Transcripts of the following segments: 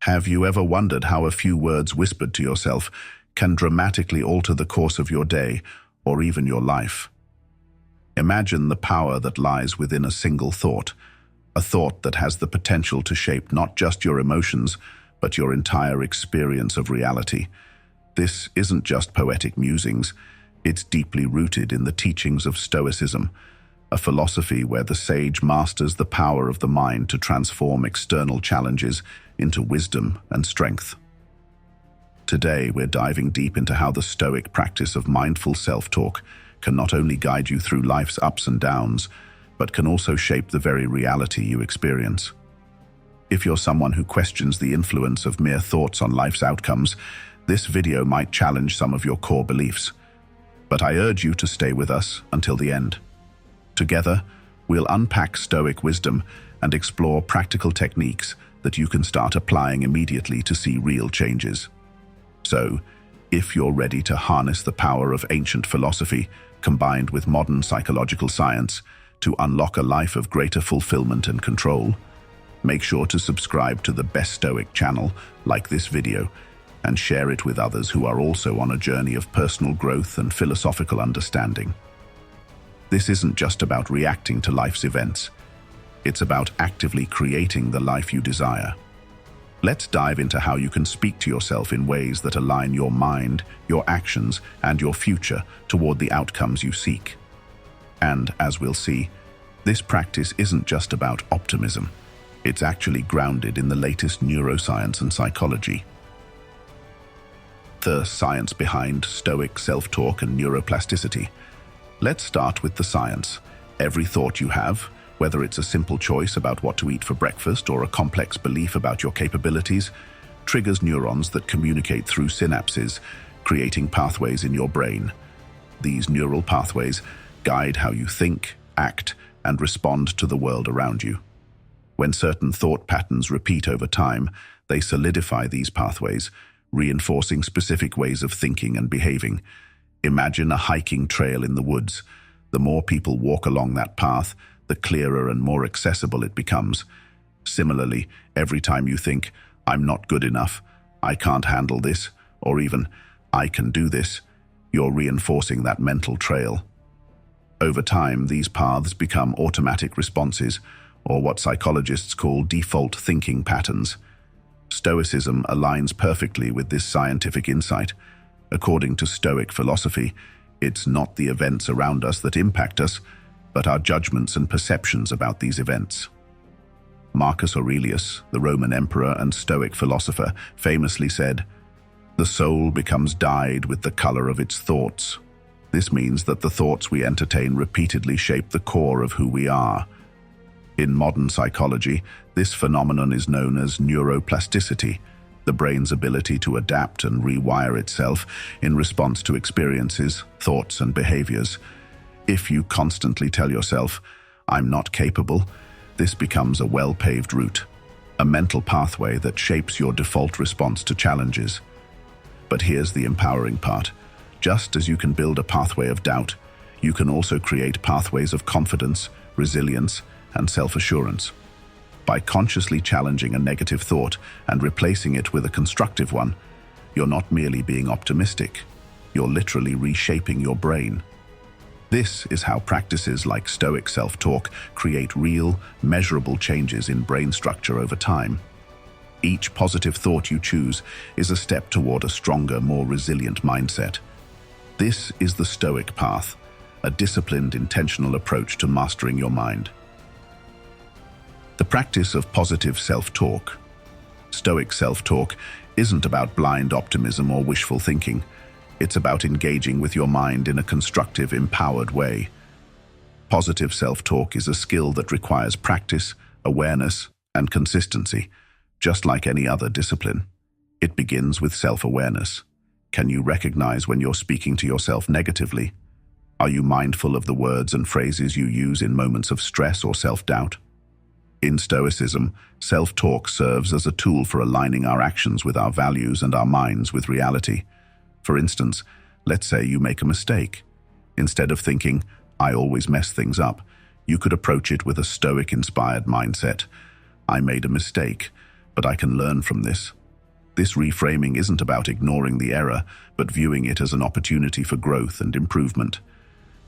Have you ever wondered how a few words whispered to yourself can dramatically alter the course of your day or even your life? Imagine the power that lies within a single thought, a thought that has the potential to shape not just your emotions, but your entire experience of reality. This isn't just poetic musings, it's deeply rooted in the teachings of Stoicism, a philosophy where the sage masters the power of the mind to transform external challenges into wisdom and strength. Today, we're diving deep into how the Stoic practice of mindful self-talk can not only guide you through life's ups and downs, but can also shape the very reality you experience. If you're someone who questions the influence of mere thoughts on life's outcomes, this video might challenge some of your core beliefs. But I urge you to stay with us until the end. Together, we'll unpack Stoic wisdom and explore practical techniques that you can start applying immediately to see real changes. So, if you're ready to harness the power of ancient philosophy combined with modern psychological science to unlock a life of greater fulfillment and control, make sure to subscribe to the Best Stoic channel, like this video, and share it with others who are also on a journey of personal growth and philosophical understanding. This isn't just about reacting to life's events. It's about actively creating the life you desire. Let's dive into how you can speak to yourself in ways that align your mind, your actions, and your future toward the outcomes you seek. And, as we'll see, this practice isn't just about optimism. It's actually grounded in the latest neuroscience and psychology. The science behind Stoic self-talk and neuroplasticity. Let's start with the science. Every thought you have, whether it's a simple choice about what to eat for breakfast or a complex belief about your capabilities, triggers neurons that communicate through synapses, creating pathways in your brain. These neural pathways guide how you think, act, and respond to the world around you. When certain thought patterns repeat over time, they solidify these pathways, reinforcing specific ways of thinking and behaving. Imagine a hiking trail in the woods. The more people walk along that path, the clearer and more accessible it becomes. Similarly, every time you think, "I'm not good enough," "I can't handle this," or even, "I can do this," you're reinforcing that mental trail. Over time, these paths become automatic responses, or what psychologists call default thinking patterns. Stoicism aligns perfectly with this scientific insight. According to Stoic philosophy, it's not the events around us that impact us, but our judgments and perceptions about these events. Marcus Aurelius, the Roman emperor and Stoic philosopher, famously said, "The soul becomes dyed with the color of its thoughts." This means that the thoughts we entertain repeatedly shape the core of who we are. In modern psychology, this phenomenon is known as neuroplasticity, the brain's ability to adapt and rewire itself in response to experiences, thoughts, and behaviors. If you constantly tell yourself, "I'm not capable," this becomes a well-paved route, a mental pathway that shapes your default response to challenges. But here's the empowering part. Just as you can build a pathway of doubt, you can also create pathways of confidence, resilience, and self-assurance. By consciously challenging a negative thought and replacing it with a constructive one, you're not merely being optimistic, you're literally reshaping your brain. This is how practices like Stoic self-talk create real, measurable changes in brain structure over time. Each positive thought you choose is a step toward a stronger, more resilient mindset. This is the Stoic path, a disciplined, intentional approach to mastering your mind. The practice of positive self-talk. Stoic self-talk isn't about blind optimism or wishful thinking. It's about engaging with your mind in a constructive, empowered way. Positive self-talk is a skill that requires practice, awareness, and consistency, just like any other discipline. It begins with self-awareness. Can you recognize when you're speaking to yourself negatively? Are you mindful of the words and phrases you use in moments of stress or self-doubt? In Stoicism, self-talk serves as a tool for aligning our actions with our values and our minds with reality. For instance, let's say you make a mistake. Instead of thinking, "I always mess things up," you could approach it with a Stoic-inspired mindset. "I made a mistake, but I can learn from this. This reframing isn't about ignoring the error, but viewing it as an opportunity for growth and improvement.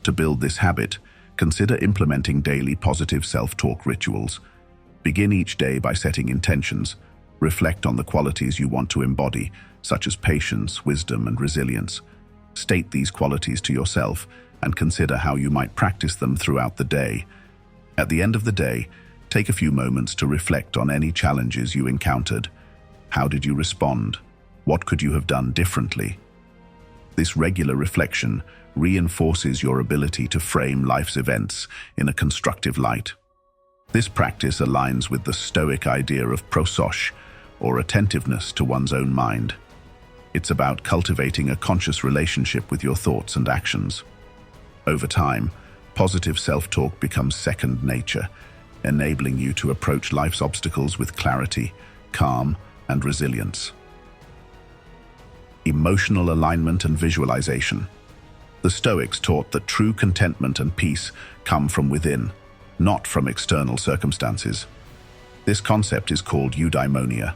To build this habit, consider implementing daily positive self-talk rituals. Begin each day by setting intentions. Reflect on the qualities you want to embody, such as patience, wisdom, and resilience. State these qualities to yourself and consider how you might practice them throughout the day. At the end of the day, take a few moments to reflect on any challenges you encountered. How did you respond? What could you have done differently? This regular reflection reinforces your ability to frame life's events in a constructive light. This practice aligns with the Stoic idea of prosos, or attentiveness to one's own mind. It's about cultivating a conscious relationship with your thoughts and actions. Over time, positive self-talk becomes second nature, enabling you to approach life's obstacles with clarity, calm, and resilience. Emotional alignment and visualization. The Stoics taught that true contentment and peace come from within, not from external circumstances. This concept is called eudaimonia,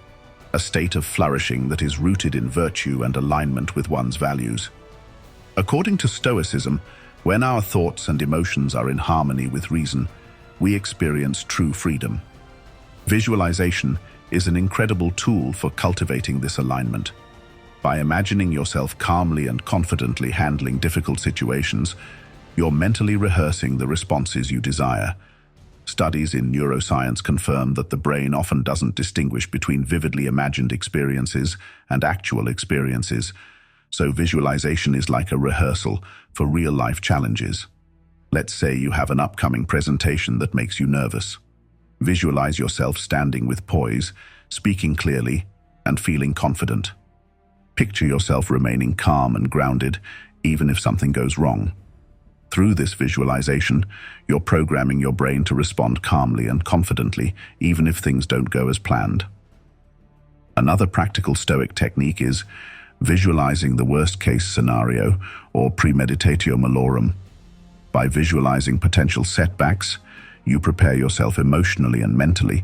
a state of flourishing that is rooted in virtue and alignment with one's values. According to Stoicism, when our thoughts and emotions are in harmony with reason, we experience true freedom. Visualization is an incredible tool for cultivating this alignment. By imagining yourself calmly and confidently handling difficult situations, you're mentally rehearsing the responses you desire. Studies in neuroscience confirm that the brain often doesn't distinguish between vividly imagined experiences and actual experiences, so visualization is like a rehearsal for real-life challenges. Let's say you have an upcoming presentation that makes you nervous. Visualize yourself standing with poise, speaking clearly, and feeling confident. Picture yourself remaining calm and grounded, even if something goes wrong. Through this visualization, you're programming your brain to respond calmly and confidently, even if things don't go as planned. Another practical Stoic technique is visualizing the worst-case scenario, or premeditatio malorum. By visualizing potential setbacks, you prepare yourself emotionally and mentally,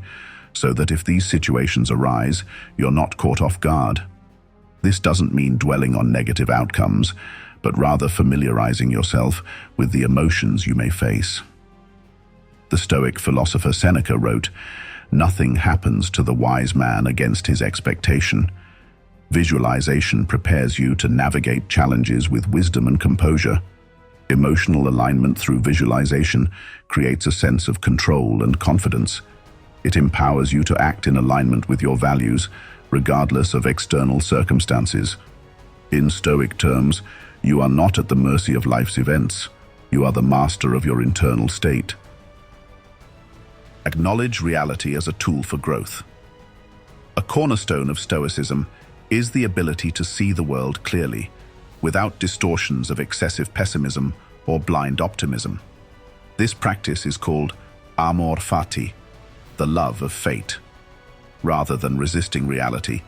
so that if these situations arise, you're not caught off guard. This doesn't mean dwelling on negative outcomes, but rather familiarizing yourself with the emotions you may face. The Stoic philosopher Seneca wrote, "Nothing happens to the wise man against his expectation." Visualization prepares you to navigate challenges with wisdom and composure. Emotional alignment through visualization creates a sense of control and confidence. It empowers you to act in alignment with your values, regardless of external circumstances. In Stoic terms, you are not at the mercy of life's events. You are the master of your internal state. Acknowledge reality as a tool for growth. A cornerstone of Stoicism is the ability to see the world clearly, without distortions of excessive pessimism or blind optimism. This practice is called amor fati, the love of fate. Rather than resisting reality,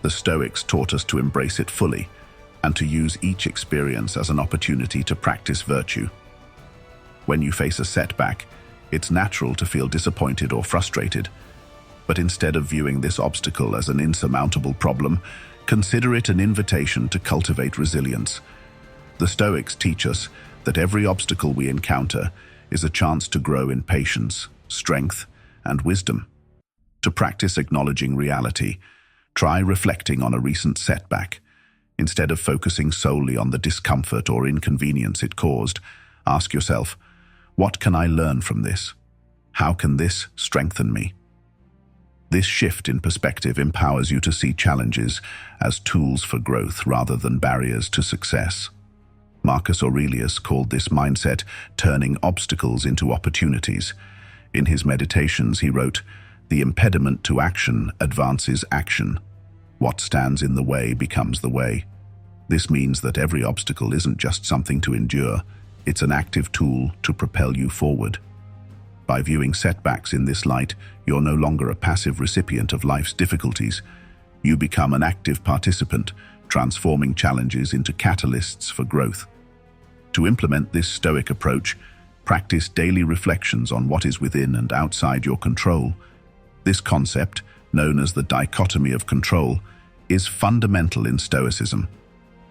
the Stoics taught us to embrace it fully and to use each experience as an opportunity to practice virtue. When you face a setback, it's natural to feel disappointed or frustrated, but instead of viewing this obstacle as an insurmountable problem, consider it an invitation to cultivate resilience. The Stoics teach us that every obstacle we encounter is a chance to grow in patience, strength, and wisdom. To practice acknowledging reality, try reflecting on a recent setback. Instead of focusing solely on the discomfort or inconvenience it caused, ask yourself, what can I learn from this? How can this strengthen me? This shift in perspective empowers you to see challenges as tools for growth rather than barriers to success. Marcus Aurelius called this mindset turning obstacles into opportunities. In his Meditations, he wrote, "The impediment to action advances action. What stands in the way becomes the way." This means that every obstacle isn't just something to endure, it's an active tool to propel you forward. By viewing setbacks in this light, you're no longer a passive recipient of life's difficulties. You become an active participant, transforming challenges into catalysts for growth. To implement this Stoic approach, practice daily reflections on what is within and outside your control. This concept, known as the dichotomy of control, is fundamental in Stoicism.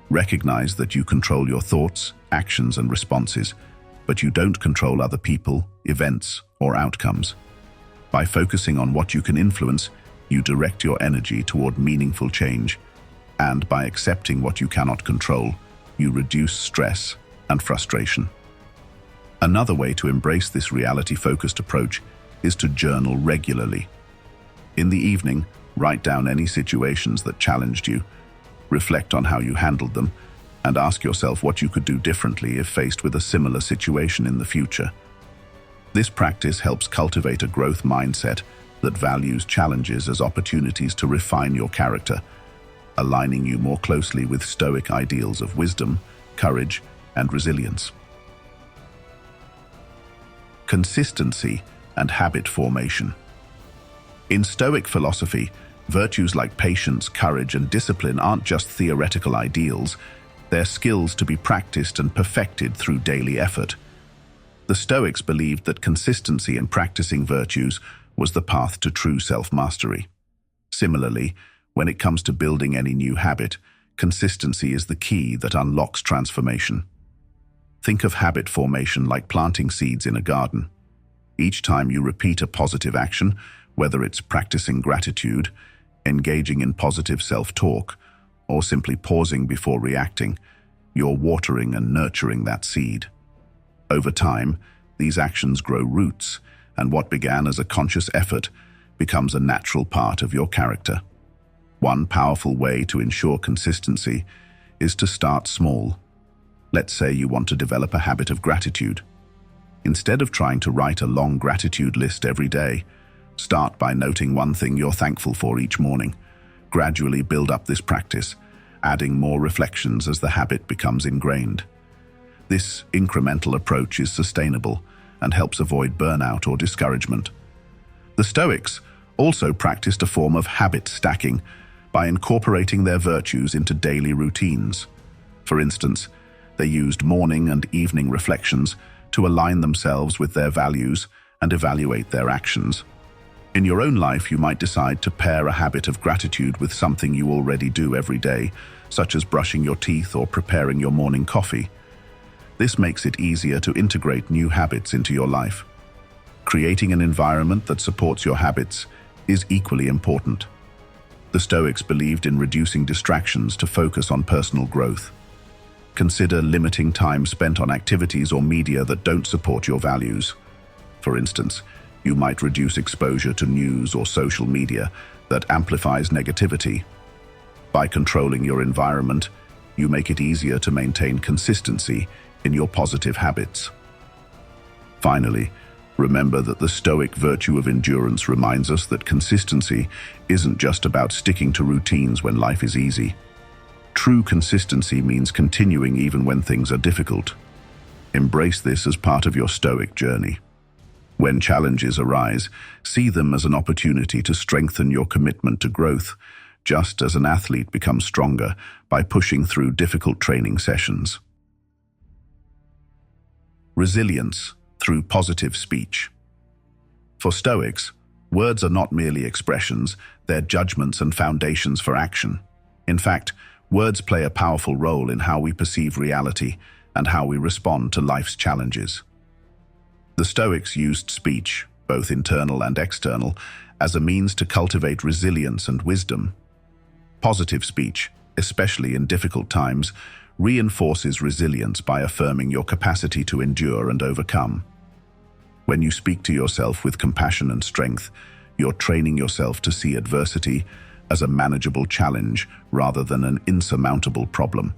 Recognize that you control your thoughts, actions, and responses, but you don't control other people, events, or outcomes. By focusing on what you can influence, you direct your energy toward meaningful change, and by accepting what you cannot control, you reduce stress and frustration. Another way to embrace this reality-focused approach is to journal regularly. In the evening, write down any situations that challenged you, reflect on how you handled them, and ask yourself what you could do differently if faced with a similar situation in the future. This practice helps cultivate a growth mindset that values challenges as opportunities to refine your character, aligning you more closely with Stoic ideals of wisdom, courage, and resilience. Consistency and habit formation. In Stoic philosophy, virtues like patience, courage, and discipline aren't just theoretical ideals, they're skills to be practiced and perfected through daily effort. The Stoics believed that consistency in practicing virtues was the path to true self-mastery. Similarly, when it comes to building any new habit, consistency is the key that unlocks transformation. Think of habit formation like planting seeds in a garden. Each time you repeat a positive action, whether it's practicing gratitude, engaging in positive self-talk, or simply pausing before reacting, you're watering and nurturing that seed. Over time, these actions grow roots, and what began as a conscious effort becomes a natural part of your character. One powerful way to ensure consistency is to start small. Let's say you want to develop a habit of gratitude. Instead of trying to write a long gratitude list every day, start by noting one thing you're thankful for each morning. Gradually build up this practice, adding more reflections as the habit becomes ingrained. This incremental approach is sustainable and helps avoid burnout or discouragement. The Stoics also practiced a form of habit stacking by incorporating their virtues into daily routines. For instance, they used morning and evening reflections to align themselves with their values and evaluate their actions. In your own life, you might decide to pair a habit of gratitude with something you already do every day, such as brushing your teeth or preparing your morning coffee. This makes it easier to integrate new habits into your life. Creating an environment that supports your habits is equally important. The Stoics believed in reducing distractions to focus on personal growth. Consider limiting time spent on activities or media that don't support your values. For instance, you might reduce exposure to news or social media that amplifies negativity. By controlling your environment, you make it easier to maintain consistency in your positive habits. Finally, remember that the Stoic virtue of endurance reminds us that consistency isn't just about sticking to routines when life is easy. True consistency means continuing even when things are difficult. Embrace this as part of your Stoic journey. When challenges arise, see them as an opportunity to strengthen your commitment to growth, just as an athlete becomes stronger by pushing through difficult training sessions. Resilience through positive speech. For Stoics, words are not merely expressions, they're judgments and foundations for action. In fact, words play a powerful role in how we perceive reality and how we respond to life's challenges. The Stoics used speech, both internal and external, as a means to cultivate resilience and wisdom. Positive speech, especially in difficult times, reinforces resilience by affirming your capacity to endure and overcome. When you speak to yourself with compassion and strength, you're training yourself to see adversity as a manageable challenge rather than an insurmountable problem.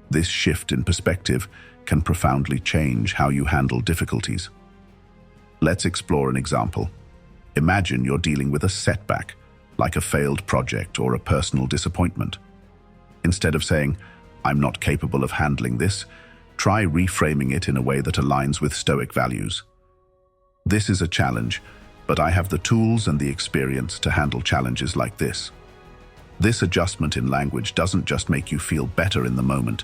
This shift in perspective can profoundly change how you handle difficulties. Let's explore an example. Imagine you're dealing with a setback, like a failed project or a personal disappointment. Instead of saying, "I'm not capable of handling this," try reframing it in a way that aligns with Stoic values. "This is a challenge, but I have the tools and the experience to handle challenges like this." This adjustment in language doesn't just make you feel better in the moment.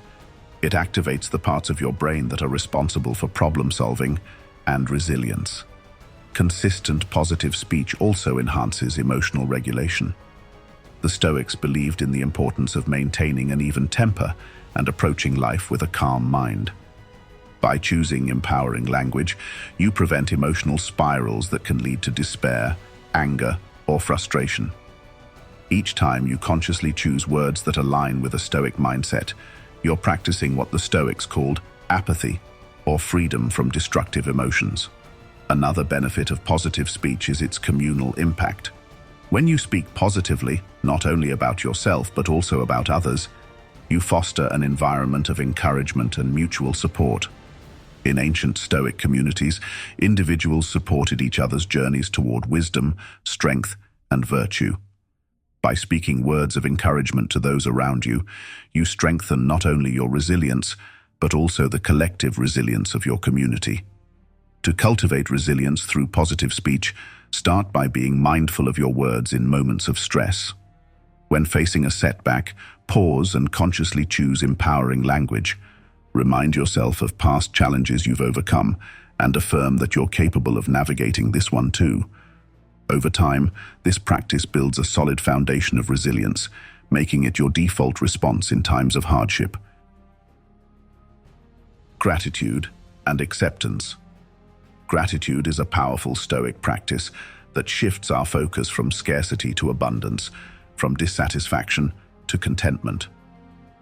It activates the parts of your brain that are responsible for problem solving and resilience. Consistent positive speech also enhances emotional regulation. The Stoics believed in the importance of maintaining an even temper and approaching life with a calm mind. By choosing empowering language, you prevent emotional spirals that can lead to despair, anger, or frustration. Each time you consciously choose words that align with a Stoic mindset, you're practicing what the Stoics called apathy, or freedom from destructive emotions. Another benefit of positive speech is its communal impact. When you speak positively, not only about yourself but also about others, you foster an environment of encouragement and mutual support. In ancient Stoic communities, individuals supported each other's journeys toward wisdom, strength, and virtue. By speaking words of encouragement to those around you, you strengthen not only your resilience, but also the collective resilience of your community. To cultivate resilience through positive speech, start by being mindful of your words in moments of stress. When facing a setback, pause and consciously choose empowering language. Remind yourself of past challenges you've overcome and affirm that you're capable of navigating this one too. Over time, this practice builds a solid foundation of resilience, making it your default response in times of hardship. Gratitude and acceptance. Gratitude is a powerful Stoic practice that shifts our focus from scarcity to abundance, from dissatisfaction to contentment.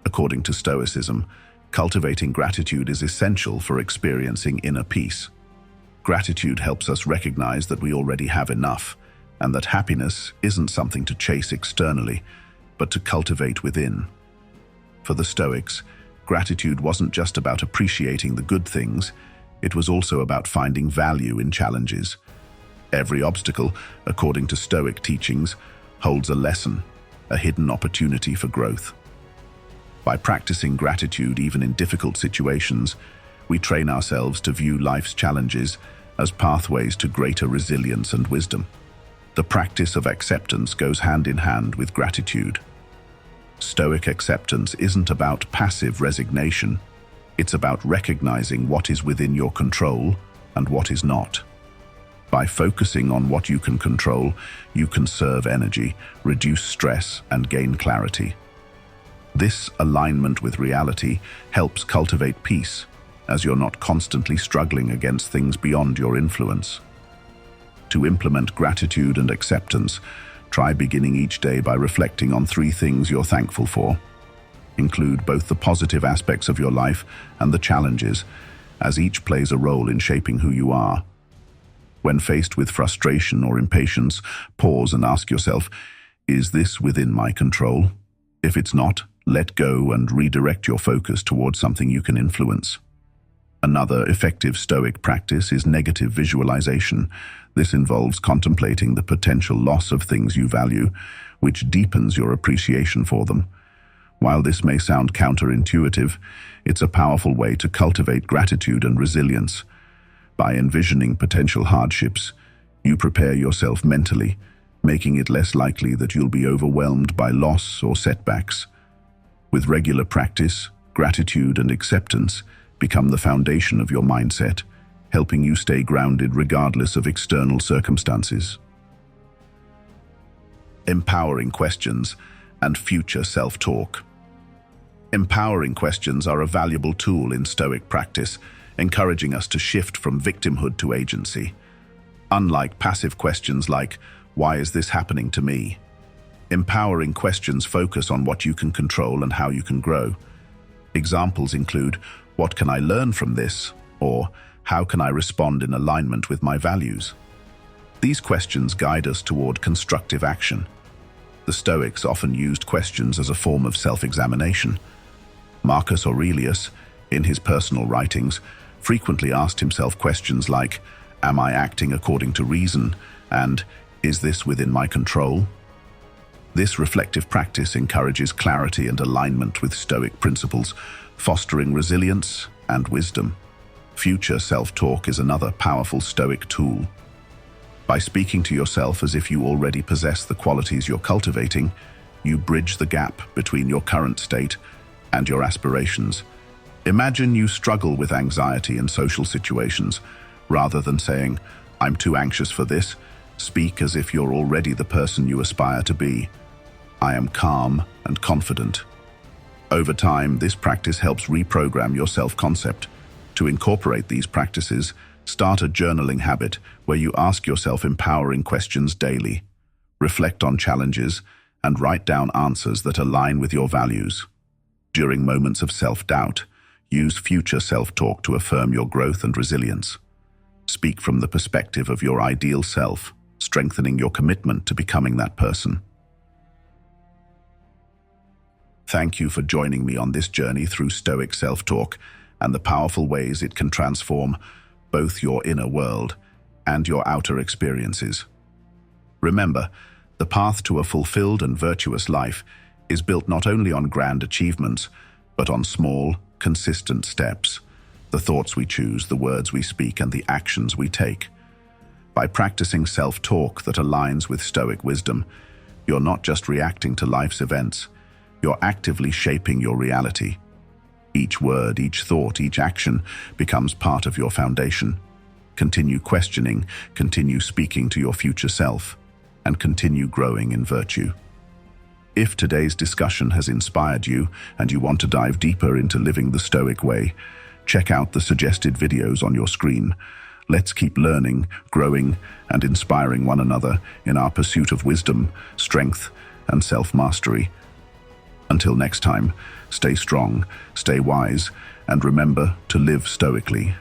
According to Stoicism, cultivating gratitude is essential for experiencing inner peace. Gratitude helps us recognize that we already have enough, and that happiness isn't something to chase externally, but to cultivate within. For the Stoics, gratitude wasn't just about appreciating the good things, it was also about finding value in challenges. Every obstacle, according to Stoic teachings, holds a lesson, a hidden opportunity for growth. By practicing gratitude even in difficult situations, we train ourselves to view life's challenges as pathways to greater resilience and wisdom. The practice of acceptance goes hand in hand with gratitude. Stoic acceptance isn't about passive resignation. It's about recognizing what is within your control and what is not. By focusing on what you can control, you conserve energy, reduce stress, and gain clarity. This alignment with reality helps cultivate peace, as you're not constantly struggling against things beyond your influence. To implement gratitude and acceptance, try beginning each day by reflecting on 3 things you're thankful for. Include both the positive aspects of your life and the challenges, as each plays a role in shaping who you are. When faced with frustration or impatience, pause and ask yourself, is this within my control? If it's not, let go and redirect your focus towards something you can influence. Another effective Stoic practice is negative visualization. This involves contemplating the potential loss of things you value, which deepens your appreciation for them. While this may sound counterintuitive, it's a powerful way to cultivate gratitude and resilience. By envisioning potential hardships, you prepare yourself mentally, making it less likely that you'll be overwhelmed by loss or setbacks. With regular practice, gratitude and acceptance become the foundation of your mindset, helping you stay grounded regardless of external circumstances. Empowering questions and future self-talk. Empowering questions are a valuable tool in Stoic practice, encouraging us to shift from victimhood to agency. Unlike passive questions like, "Why is this happening to me?" empowering questions focus on what you can control and how you can grow. Examples include, "What can I learn from this?" or "How can I respond in alignment with my values?" These questions guide us toward constructive action. The Stoics often used questions as a form of self-examination. Marcus Aurelius, in his personal writings, frequently asked himself questions like, "Am I acting according to reason?" and "Is this within my control?" This reflective practice encourages clarity and alignment with Stoic principles, fostering resilience and wisdom. Future self-talk is another powerful Stoic tool. By speaking to yourself as if you already possess the qualities you're cultivating, you bridge the gap between your current state and your aspirations. Imagine you struggle with anxiety in social situations. Rather than saying, I'm too anxious for this. Speak as if you're already the person you aspire to be. I am calm and confident. Over time, this practice helps reprogram your self-concept. To incorporate these practices, start a journaling habit where you ask yourself empowering questions daily. Reflect on challenges and write down answers that align with your values. During moments of self-doubt, use future self-talk to affirm your growth and resilience. Speak from the perspective of your ideal self, strengthening your commitment to becoming that person. Thank you for joining me on this journey through Stoic self-talk and the powerful ways it can transform both your inner world and your outer experiences. Remember, the path to a fulfilled and virtuous life is built not only on grand achievements, but on small, consistent steps. The thoughts we choose, the words we speak, and the actions we take. By practicing self-talk that aligns with Stoic wisdom, you're not just reacting to life's events, you're actively shaping your reality. Each word, each thought, each action becomes part of your foundation. Continue questioning, continue speaking to your future self, and continue growing in virtue. If today's discussion has inspired you and you want to dive deeper into living the Stoic way, check out the suggested videos on your screen. Let's keep learning, growing, and inspiring one another in our pursuit of wisdom, strength, and self-mastery. Until next time, stay strong, stay wise, and remember to live stoically.